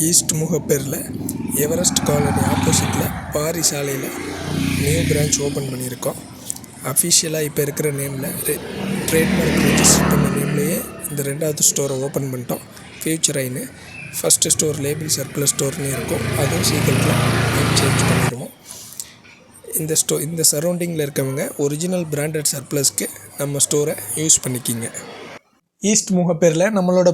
East முகப்பேரில் Everest colony ஆப்போசிட்டில் பாரி சாலையில் new branch open பண்ணியிருக்கோம். அஃபிஷியலாக இப்போ இருக்கிற நேமில் ட்ரேட்மார்க் ரெஜிஸ்டர் பண்ண நேம்லேயே இந்த 2வது ஸ்டோரை ஓப்பன் பண்ணிட்டோம். ஃபியூச்சர் ஐன்னு ஃபஸ்ட்டு ஸ்டோர் லேபிள் சர்க்குலர் ஸ்டோர்னு இருக்கும். அதுவும் சீக்கிரத்தில் நேம் சேஞ்ச் பண்ணிடுவோம். இந்த சரௌண்டிங்கில் இருக்கவங்க ஒரிஜினல் பிராண்டட் சர்ப்ளஸ்க்கு நம்ம ஸ்டோரை யூஸ் பண்ணிக்கிங்க. ஈஸ்ட் முகப்பேரில் நம்மளோட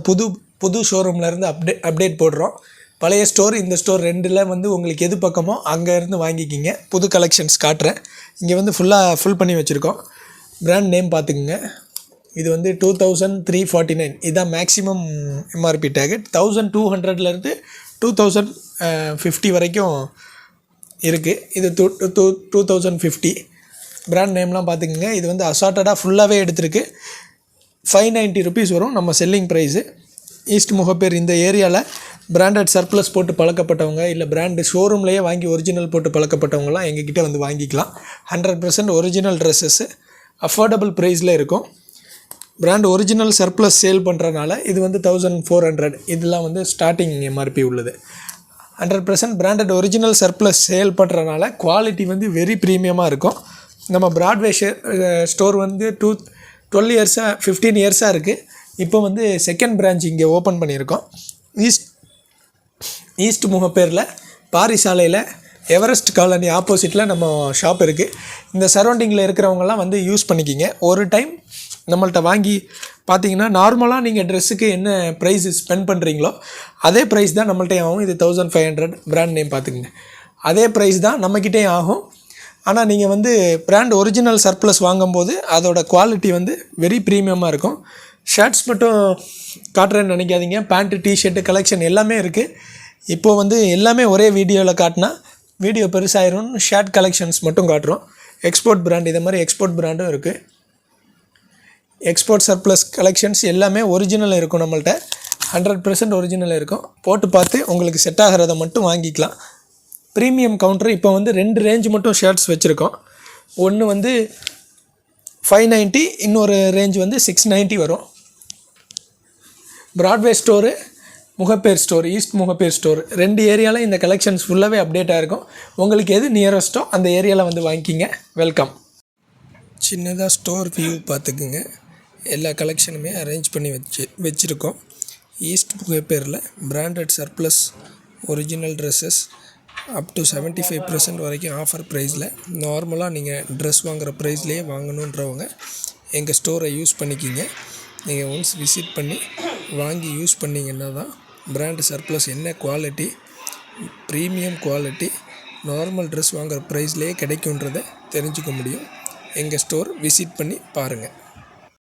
புது ஷோரூம்லேருந்து அப்டேட் போடுறோம். பழைய ஸ்டோர் இந்த ஸ்டோர் ரெண்டில் வந்து உங்களுக்கு எது பக்கமோ அங்கேருந்து வாங்கிக்கிங்க. புது கலெக்ஷன்ஸ் காட்டுறேன். இங்கே வந்து ஃபுல் பண்ணி வச்சுருக்கோம். பிராண்ட் நேம் பார்த்துக்குங்க. இது வந்து 2349 இதுதான் மேக்ஸிமம் எம்ஆர்பி டேகு. 1200லேருந்து 2050 வரைக்கும் இருக்குது. இது 2050 பிராண்ட் நேம்லாம் பார்த்துக்குங்க. இது வந்து அசார்ட்டடாக ஃபுல்லாகவே எடுத்திருக்கு. 590 rupees வரும் நம்ம செல்லிங் ப்ரைஸு. ஈஸ்ட் முகப்பேர் இந்த ஏரியாவில் பிராண்டட் சர்ப்ளஸ் போட்டு பழக்கப்பட்டவங்க, இல்லை பிராண்டு ஷோரூம்லேயே வாங்கி ஒரிஜினல் போட்டு பழக்கப்பட்டவங்களாம் எங்ககிட்ட வந்து வாங்கிக்கலாம். 100% ஒரிஜினல் ட்ரெஸ்ஸஸ்ஸு அஃபோர்டபுள் ப்ரைஸில் இருக்கும். பிராண்ட் ஒரிஜினல் சர்ப்ளஸ் சேல் பண்ணுறனால இது வந்து 1400 இதெல்லாம் வந்து ஸ்டார்டிங் எம்ஆர்பி உள்ளது. 100% பிராண்டட் ஒரிஜினல் சர்ப்ளஸ் சேல் பண்ணுறனால குவாலிட்டி வந்து வெரி ப்ரீமியமாக இருக்கும். நம்ம பிராட்வே ஸ்டோர் வந்து 15 இயர்ஸாக இருக்குது. இப்போ வந்து செகண்ட் பிரான்ச் இங்கே ஓப்பன் பண்ணியிருக்கோம். ஈஸ்ட் முகப்பேரில் பாரி சாலையில் எவரெஸ்ட் காலனி ஆப்போசிட்டில் நம்ம ஷாப் இருக்குது. இந்த சரௌண்டிங்கில் இருக்கிறவங்கலாம் வந்து யூஸ் பண்ணிக்கிங்க. ஒரு டைம் நம்மள்ட்ட வாங்கி பார்த்தீங்கன்னா நார்மலாக நீங்கள் ட்ரெஸ்ஸுக்கு என்ன ப்ரைஸ் ஸ்பெண்ட் பண்ணுறீங்களோ அதே ப்ரைஸ் தான் நம்மள்கிட்டையும் ஆகும். இது 1500 பிராண்ட் நேம் பார்த்துக்குங்க. அதே ப்ரைஸ் தான் நம்மக்கிட்டேயும் ஆகும். ஆனால் நீங்கள் வந்து பிராண்ட் ஒரிஜினல் சர்ப்ளஸ் வாங்கும்போது அதோட குவாலிட்டி வந்து வெரி ப்ரீமியமாக இருக்கும். ஷர்ட்ஸ் மட்டும் காட்டுறேன்னு நினைக்காதீங்க. பேண்ட்டு, டிஷர்ட்டு கலெக்ஷன் எல்லாமே இருக்குது. இப்போது வந்து எல்லாமே ஒரே வீடியோவில் காட்டினா வீடியோ பெருசாகிரும்னு ஷர்ட் கலெக்ஷன்ஸ் மட்டும் காட்டுறோம். எக்ஸ்போர்ட் பிராண்ட் இது மாதிரி எக்ஸ்போர்ட் பிராண்டும் இருக்குது. எக்ஸ்போர்ட் சர்ப்ளஸ் கலெக்ஷன்ஸ் எல்லாமே ஒரிஜினல் இருக்கும். நம்மள்ட்ட 100% ஒரிஜினல் இருக்கும். போட்டு பார்த்து உங்களுக்கு செட் ஆகிறத மட்டும் வாங்கிக்கலாம். ப்ரீமியம் கவுண்டர் இப்போ வந்து 2 ரேஞ்ச் மட்டும் ஷர்ட்ஸ் வச்சுருக்கோம். ஒன்று வந்து 590, இன்னொரு ரேஞ்ச் வந்து 690 வரும். Broadway store, Mogappair store, east Mogappair store 2 ஏரியாவில் இந்த கலெக்ஷன்ஸ் ஃபுல்லாகவே அப்டேட்டாக இருக்கும். உங்களுக்கு எது நியரஸ்ட்டோ அந்த ஏரியாவில் வந்து வாங்கிக்கிங்க. வெல்கம். சின்னதாக ஸ்டோர் வியூ பார்த்துக்குங்க. எல்லா கலெக்ஷனுமே அரேஞ்ச் பண்ணி வச்சுருக்கோம். ஈஸ்ட் முகப்பேரில் branded surplus original dresses up to 75% வரைக்கும் ஆஃபர் ப்ரைஸில் நார்மலாக நீங்கள் ட்ரெஸ் வாங்குகிற ப்ரைஸ்லேயே வாங்கணுன்றவங்க எங்கள் ஸ்டோரை யூஸ் பண்ணிக்கிங்க. நீங்கள் ஒன்ஸ் விசிட் பண்ணி வாங்கி யூஸ் பண்ணிங்கன்னா தான் பிராண்டு சர்ப்ளஸ் என்ன quality, premium quality normal dress வாங்குகிற ப்ரைஸ்லேயே கிடைக்குன்றதை தெரிஞ்சுக்க முடியும். எங்கள் ஸ்டோர் விசிட் பண்ணி பாருங்கள்.